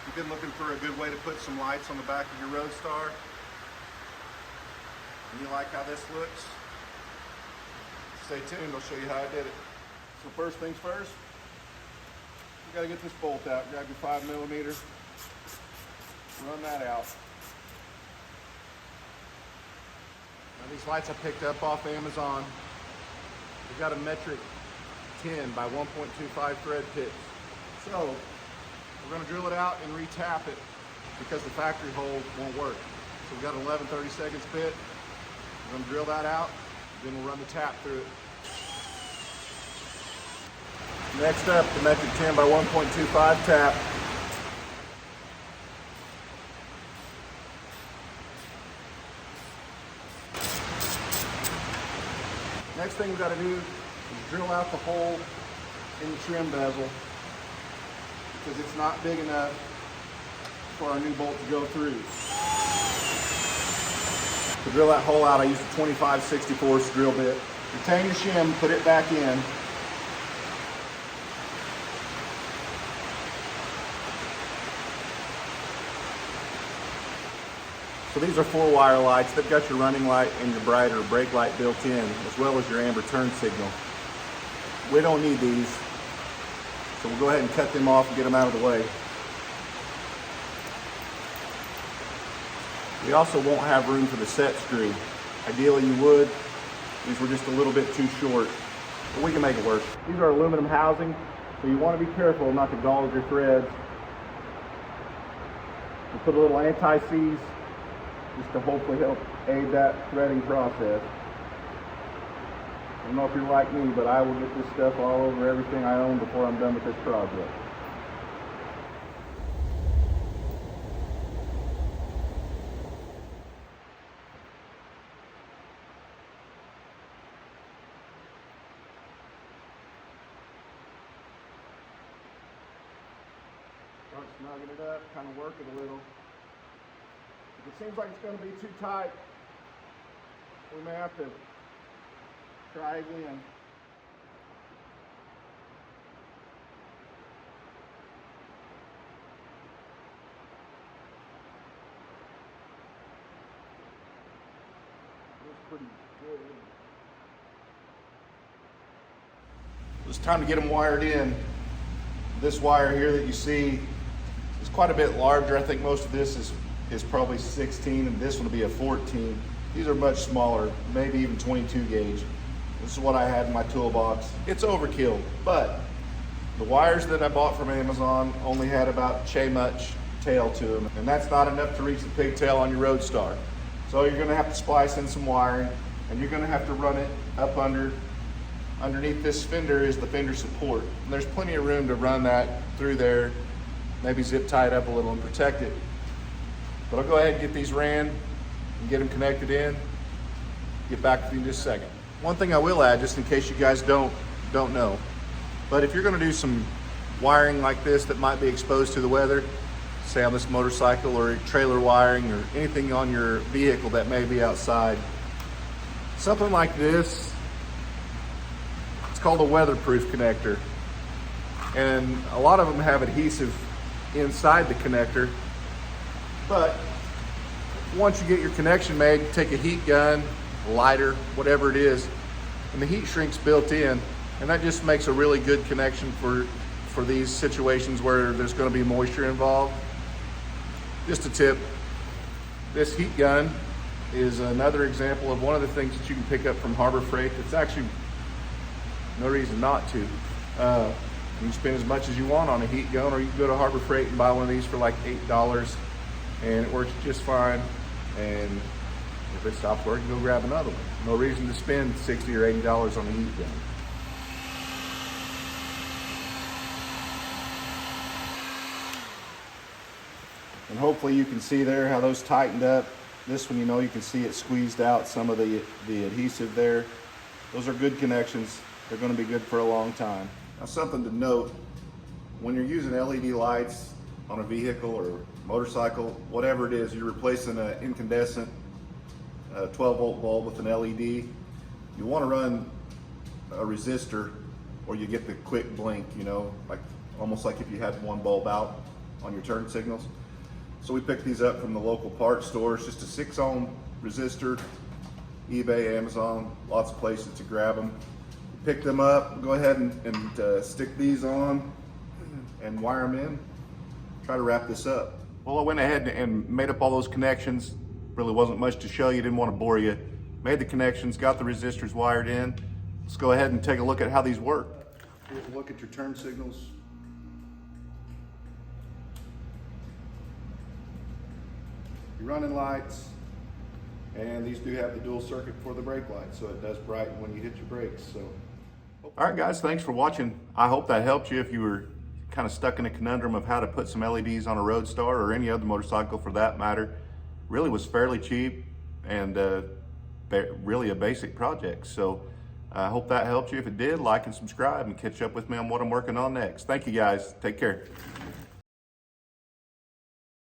You've been looking for a good way to put some lights on the back of your Roadstar, and you like how this looks? Stay tuned, I'll show you how I did it. So first things first, you gotta get this bolt out. Grab your 5mm, run that out. Now these lights I picked up off Amazon. They've got a metric 10 by 1.25 thread pitch. So we're going to drill it out and re-tap it because the factory hole won't work. So we've got an 11/32 bit. We're going to drill that out, then we'll run the tap through it. Next up, the metric 10 by 1.25 tap. Next thing we've got to do is drill out the hole in the trim bezel, because it's not big enough for our new bolt to go through. To drill that hole out, I used a 25/64 drill bit. Retain your shim, put it back in. So these are 4-wire lights. They've got your running light and your brighter brake light built in, as well as your amber turn signal. We don't need these, so we'll go ahead and cut them off and get them out of the way. We also won't have room for the set screw. Ideally you would. These were just a little bit too short, but we can make it work. These are aluminum housing, so you want to be careful not to gouge your threads. We put a little anti-seize just to hopefully help aid that threading process. I don't know if you're like me, but I will get this stuff all over everything I own before I'm done with this project. Start snugging it up, kind of work it a little. If it seems like it's going to be too tight, we may have to try again. Looks pretty good. It's time to get them wired in. This wire here that you see is quite a bit larger. I think most of this is probably 16, and this one will be a 14. These are much smaller, maybe even 22 gauge. This is what I had in my toolbox. It's overkill, but the wires that I bought from Amazon only had about much tail to them, and that's not enough to reach the pigtail on your Roadstar. So you're gonna have to splice in some wiring, and you're gonna have to run it up underneath this fender is the fender support. And there's plenty of room to run that through there, maybe zip tie it up a little and protect it. But I'll go ahead and get these ran and get them connected in. Get back with you in just a second. One thing I will add, just in case you guys don't know, but if you're gonna do some wiring like this that might be exposed to the weather, say on this motorcycle or trailer wiring or anything on your vehicle that may be outside, something like this, it's called a weatherproof connector. And a lot of them have adhesive inside the connector. But once you get your connection made, take a heat gun, lighter, whatever it is, and the heat shrink's built in, and that just makes a really good connection for these situations where there's going to be moisture involved. Just a tip, this heat gun is another example of one of the things that you can pick up from Harbor Freight. It's actually no reason not to. You can spend as much as you want on a heat gun, or you can go to Harbor Freight and buy one of these for like $8. And it works just fine, and if it stops working, go grab another one. No reason to spend $60 or $80 on a heat gun. And hopefully you can see there how those tightened up. This one, you can see it squeezed out some of the adhesive there. Those are good connections. They're going to be good for a long time. Now, something to note, when you're using LED lights on a vehicle or motorcycle, whatever it is, you're replacing an incandescent 12-volt bulb with an LED. You want to run a resistor, or you get the quick blink, like almost like if you had one bulb out. on your turn signals. So we picked these up from the local parts stores, just a 6-ohm resistor, eBay, Amazon, lots of places to grab them. Pick them up, go ahead and stick these on and wire them in. Try to wrap this up. Well, I went ahead and made up all those connections. Really wasn't much to show you, didn't want to bore you. Made the connections, got the resistors wired in. Let's go ahead and take a look at how these work. Here's a look at your turn signals. Your running lights, and these do have the dual circuit for the brake light, so it does brighten when you hit your brakes. So, all right guys, thanks for watching. I hope that helped you if you were kind of stuck in a conundrum of how to put some LEDs on a Roadstar or any other motorcycle for that matter. Really was fairly cheap and really a basic project. So I hope that helped you. If it did, like and subscribe and catch up with me on what I'm working on next. Thank you guys. Take care.